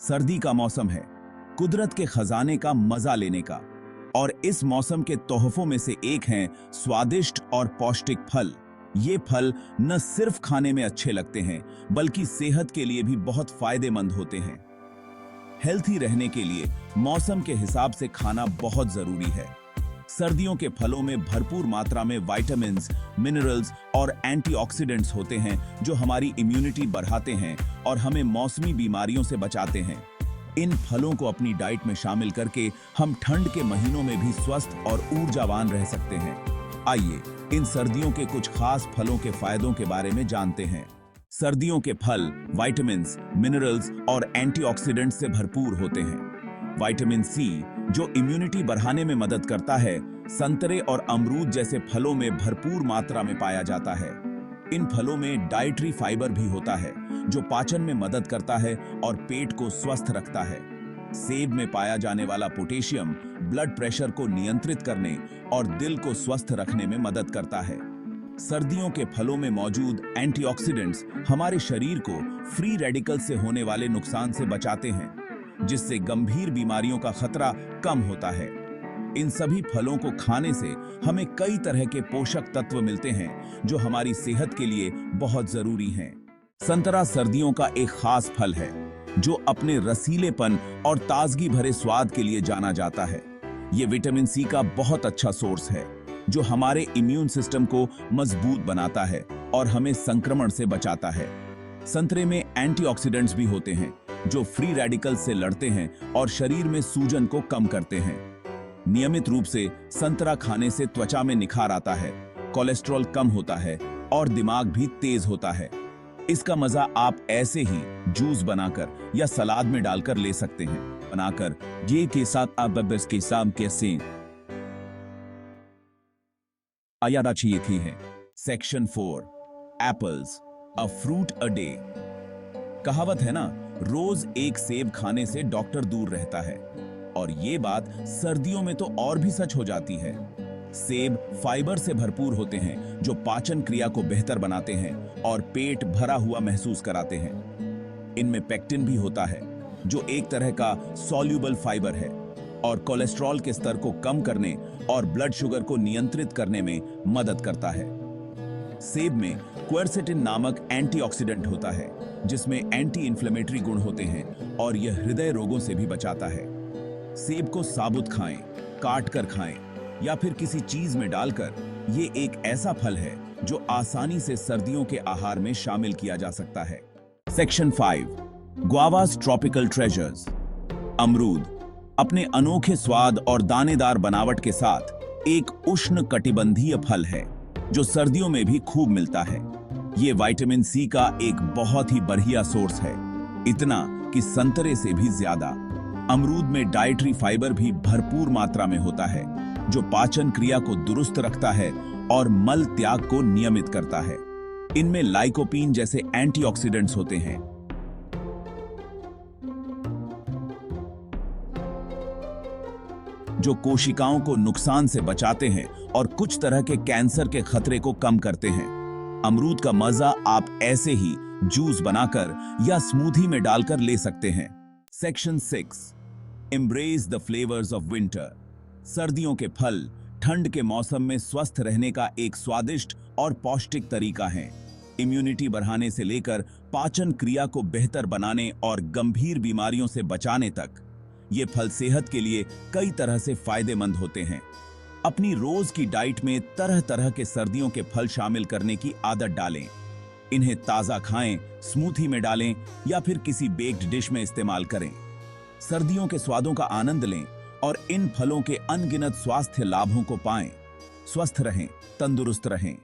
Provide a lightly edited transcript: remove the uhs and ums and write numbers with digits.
सर्दी का मौसम है, कुदरत के खजाने का मजा लेने का। और इस मौसम के तोहफों में से एक हैं स्वादिष्ट और पौष्टिक फल। ये फल न सिर्फ खाने में अच्छे लगते हैं, बल्कि सेहत के लिए भी बहुत फायदेमंद होते हैं। हेल्थी रहने के लिए मौसम के हिसाब से खाना बहुत जरूरी है। सर्दियों के फलों में भरपूर मात्रा में विटामिन्स, मिनरल्स और एंटीऑक्सीडेंट्स होते हैं, जो हमारी इम्यूनिटी बढ़ाते हैं और हमें मौसमी बीमारियों से बचाते हैं। इन फलों को अपनी डाइट में शामिल करके हम ठंड के महीनों में भी स्वस्थ और ऊर्जावान रह सकते हैं। आइए इन सर्दियों के कुछ खास फलों के फायदों के बारे में जानते हैं। सर्दियों के फल विटामिन्स, मिनरल्स और एंटीऑक्सीडेंट्स से भरपूर होते हैं। विटामिन सी, जो इम्यूनिटी बढ़ाने में मदद करता है, संतरे और अमरूद जैसे फलों में भरपूर मात्रा में पाया जाता है। इन फलों में डाइटरी फाइबर भी होता है, जो पाचन में मदद करता है और पेट को स्वस्थ रखता है। सेब में पाया जाने वाला पोटेशियम ब्लड प्रेशर को नियंत्रित करने और दिल को स्वस्थ रखने में मदद करता है। सर्दियों के फलों में मौजूद एंटीऑक्सीडेंट्स हमारे शरीर को फ्री रेडिकल से होने वाले नुकसान से बचाते हैं, जिससे गंभीर बीमारियों का खतरा कम होता है। इन सभी फलों को खाने से हमें कई तरह के पोषक तत्व मिलते हैं, जो हमारी सेहत के लिए बहुत जरूरी हैं। संतरा सर्दियों का एक खास फल है, जो अपने रसीलेपन और ताजगी भरे स्वाद के लिए जाना जाता है। ये विटामिन सी का बहुत अच्छा सोर्स है, जो हमारे इम्यून सिस्टम को मजबूत बनाता है और हमें संक्रमण से बचाता है। संतरे में एंटीऑक्सीडेंट्स भी होते हैं, जो फ्री रेडिकल से लड़ते हैं और शरीर में सूजन को कम करते हैं। नियमित रूप से संतरा खाने से त्वचा में निखार आता है, कोलेस्ट्रॉल कम होता है और दिमाग भी तेज होता है। इसका मजा आप ऐसे ही जूस बनाकर या सलाद में डालकर ले सकते हैं। बनाकर ये के साथ आप बस के शाम कैसे आयादाची थी है। Section 4, apples, a fruit a day. कहावत है ना, रोज एक सेब खाने से डॉक्टर दूर रहता है, और ये बात सर्दियों में तो और भी सच हो जाती है। सेब फाइबर से भरपूर होते हैं, जो पाचन क्रिया को बेहतर बनाते हैं और पेट भरा हुआ महसूस कराते हैं। इनमें पेक्टिन भी होता है, जो एक तरह का सॉल्यूबल फाइबर है और कोलेस्ट्रॉल के स्तर को कम करने और ब्लड शुगर को नियंत्रित करने में मदद करता है। सेब में क्वेरसेटिन नामक एंटीऑक्सीडेंट होता है, जिसमें एंटी इन्फ्लेमेटरी गुण होते हैं और यह हृदय रोगों से भी बचाता है। सेब को साबुत खाएं, काट कर खाएं या फिर किसी चीज में डालकर। ये एक ऐसा फल है जो आसानी से सर्दियों के आहार में शामिल किया जा सकता है। Section 5, guavas tropical treasures. अमरूद अपने अनोखे स्वाद और दानेदार बनावट के साथ एक उष्ण कटिबंधीय फल है, जो सर्दियों में भी खूब मिलता है। ये विटामिन सी का एक बहुत ही बढ़िया सोर्स है, इतना कि संतरे से भी ज्यादा। अमरूद में डाइटरी फाइबर भी भरपूर मात्रा में होता है, जो पाचन क्रिया को दुरुस्त रखता है और मल त्याग को नियमित करता है। इनमें लाइकोपीन जैसे एंटीऑक्सीडेंट्स होते हैं, जो कोशिकाओं को नुकसान से बचाते हैं और कुछ तरह के कैंसर के खतरे को कम करते हैं। अमरूद का मजा आप ऐसे ही जूस बनाकर या स्मूथी में डालकर ले सकते हैं। Section 6, embrace the flavours of winter. सर्दियों के फल ठंड के मौसम में स्वस्थ रहने का एक स्वादिष्ट और पौष्टिक तरीका है। इम्यूनिटी बढ़ाने से लेकर पाचन क्रिया को बेहतर बनाने और गंभीर बीमारियों से बचाने तक ये फल सेहत के लिए कई तरह से फायदेमंद होते हैं। अपनी रोज की डाइट में तरह तरह के सर्दियों के फल शामिल करने की आदत डालें। इन्हें ताजा खाएं, स्मूथी में डालें या फिर किसी बेक्ड डिश में इस्तेमाल करें। सर्दियों के स्वादों का आनंद लें और इन फलों के अनगिनत स्वास्थ्य लाभों को पाएं। स्वस्थ रहें, तंदुरुस्त रहें।